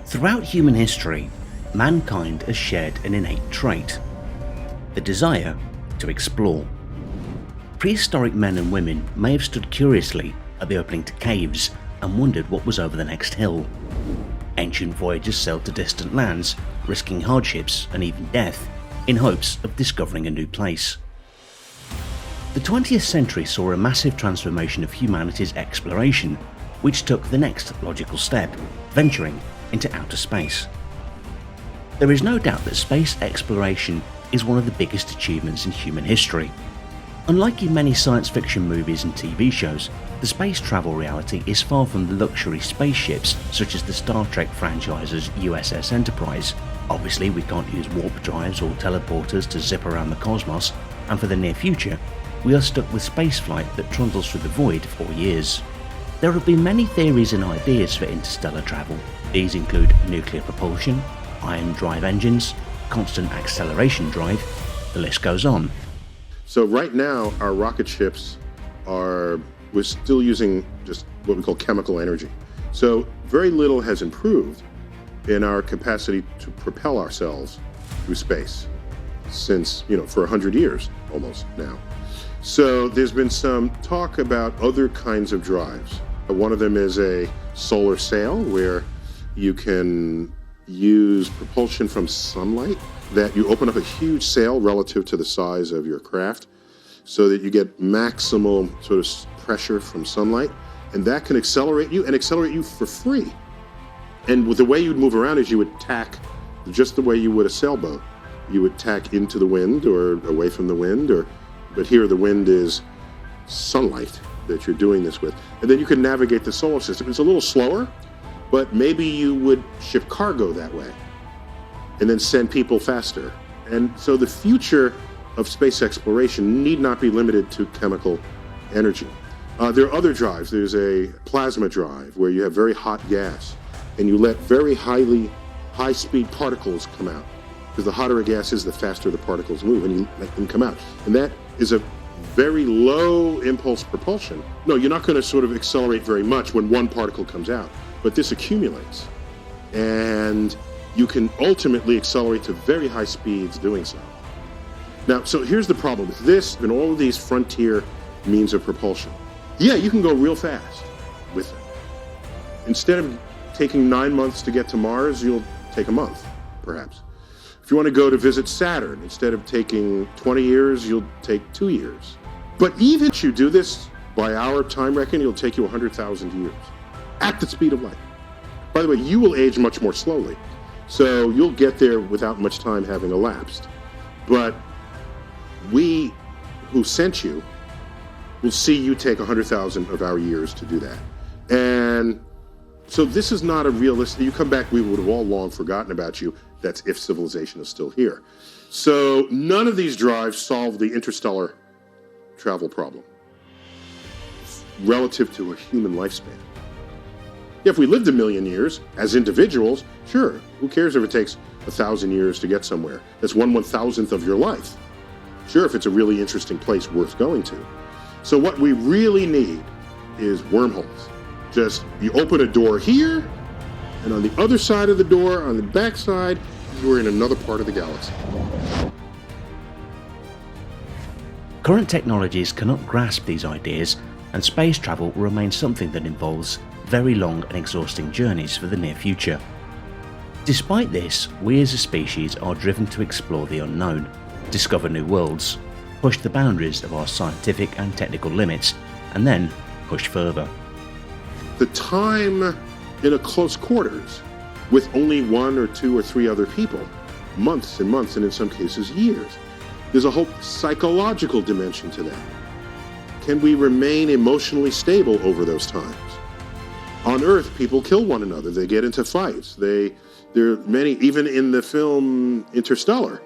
Throughout human history, mankind has shared an innate trait: the desire to explore. Prehistoric men and women may have stood curiously at the opening to caves and wondered what was over the next hill. Ancient voyagers sailed to distant lands, risking hardships and even death, in hopes of discovering a new place. The 20th century saw a massive transformation of humanity's exploration, which took the next logical step, venturing into outer space. There is no doubt that space exploration is one of the biggest achievements in human history. Unlike in many science fiction movies and TV shows, the space travel reality is far from the luxury spaceships such as the Star Trek franchise's USS Enterprise. Obviously, we can't use warp drives or teleporters to zip around the cosmos, and for the near future, we are stuck with spaceflight that trundles through the void for years. There have been many theories and ideas for interstellar travel. These include nuclear propulsion, ion drive engines, constant acceleration drive, the list goes on. So right now, our rocket ships we're still using just what we call chemical energy. So very little has improved in our capacity to propel ourselves through space since, for 100 years almost now. So there's been some talk about other kinds of drives. One of them is a solar sail, where you can use propulsion from sunlight, that you open up a huge sail relative to the size of your craft so that you get maximal sort of pressure from sunlight, and that can accelerate you for free. And with the way you'd move around is you would tack just the way you would a sailboat. You would tack into the wind or away from the wind, but here the wind is sunlight that you're doing this with. And then you can navigate the solar system. It's a little slower, but maybe you would ship cargo that way and then send people faster. And so the future of space exploration need not be limited to chemical energy. There are other drives. There's a plasma drive where you have very hot gas and you let very high-speed particles come out. Because the hotter a gas is, the faster the particles move, and you let them come out. And that is a very low impulse propulsion. No, you're not going to sort of accelerate very much when one particle comes out, but this accumulates. And you can ultimately accelerate to very high speeds doing so. Now, so here's the problem with this and all of these frontier means of propulsion. Yeah, you can go real fast with it. Instead of taking 9 months to get to Mars, you'll take a month, perhaps. If you want to go to visit Saturn, instead of taking 20 years, you'll take 2 years. But even if you do this by our time reckoning, it'll take you 100,000 years at the speed of light. By the way, you will age much more slowly, so you'll get there without much time having elapsed. But we who sent you will see you take 100,000 of our years to do that. And so this is not a realistic, you come back, we would have all long forgotten about you. That's if civilization is still here. So none of these drives solve the interstellar travel problem relative to a human lifespan. If we lived 1 million years as individuals, sure, who cares if it takes 1,000 years to get somewhere? That's 1/1000th of your life. Sure, if it's a really interesting place worth going to. So what we really need is wormholes. Just, you open a door here, and on the other side of the door, on the back side, you're in another part of the galaxy. Current technologies cannot grasp these ideas, and space travel will remain something that involves very long and exhausting journeys for the near future. Despite this, we as a species are driven to explore the unknown, discover new worlds, push the boundaries of our scientific and technical limits, and then push further. The time in a close quarters with only 1 or 2 or 3 other people, months and months, and in some cases years. There's a whole psychological dimension to that. Can we remain emotionally stable over those times? On Earth, people kill one another. They get into fights. There are many, even in the film Interstellar,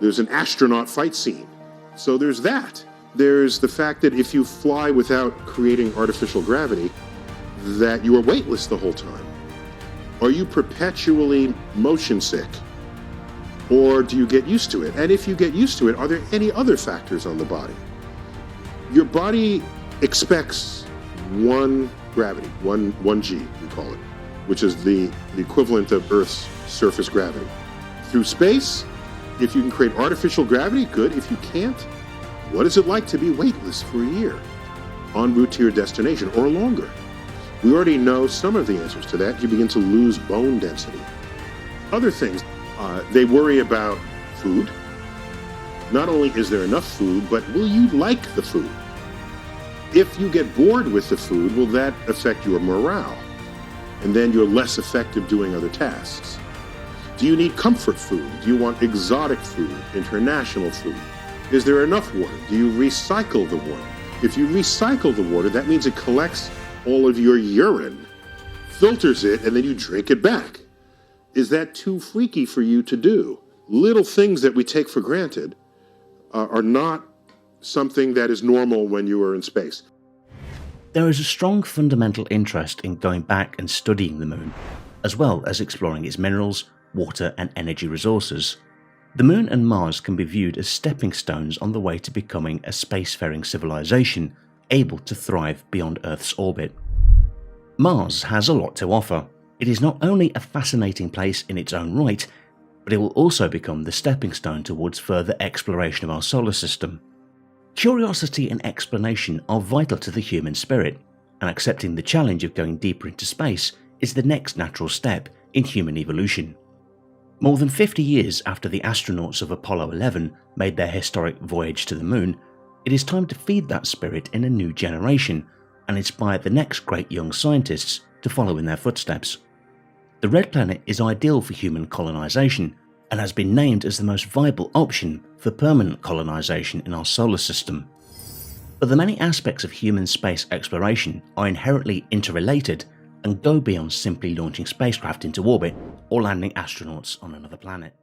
there's an astronaut fight scene. So there's that. There's the fact that if you fly without creating artificial gravity, that you are weightless the whole time. Are you perpetually motion sick? Or do you get used to it? And if you get used to it, are there any other factors on the body? Your body expects one gravity, one G, we call it. which is the equivalent of Earth's surface gravity. Through space, if you can create artificial gravity, good. If you can't, what is it like to be weightless for a year, en route to your destination, or longer? We already know some of the answers to that. You begin to lose bone density. Other things, they worry about food. Not only is there enough food, but will you like the food? If you get bored with the food, will that affect your morale? And then you're less effective doing other tasks. Do you need comfort food? Do you want exotic food, international food? Is there enough water? Do you recycle the water? If you recycle the water, that means it collects all of your urine, filters it, and then you drink it back. Is that too freaky for you to do? Little things that we take for granted are not something that is normal when you are in space. There is a strong fundamental interest in going back and studying the moon, as well as exploring its minerals, water and energy resources. The moon and Mars can be viewed as stepping stones on the way to becoming a spacefaring civilization able to thrive beyond Earth's orbit. Mars has a lot to offer. It is not only a fascinating place in its own right, but it will also become the stepping stone towards further exploration of our solar system. Curiosity and explanation are vital to the human spirit, and accepting the challenge of going deeper into space is the next natural step in human evolution. More than 50 years after the astronauts of Apollo 11 made their historic voyage to the moon, it is time to feed that spirit in a new generation and inspire the next great young scientists to follow in their footsteps. The Red Planet is ideal for human colonization and has been named as the most viable option for permanent colonization in our solar system. But the many aspects of human space exploration are inherently interrelated and go beyond simply launching spacecraft into orbit or landing astronauts on another planet.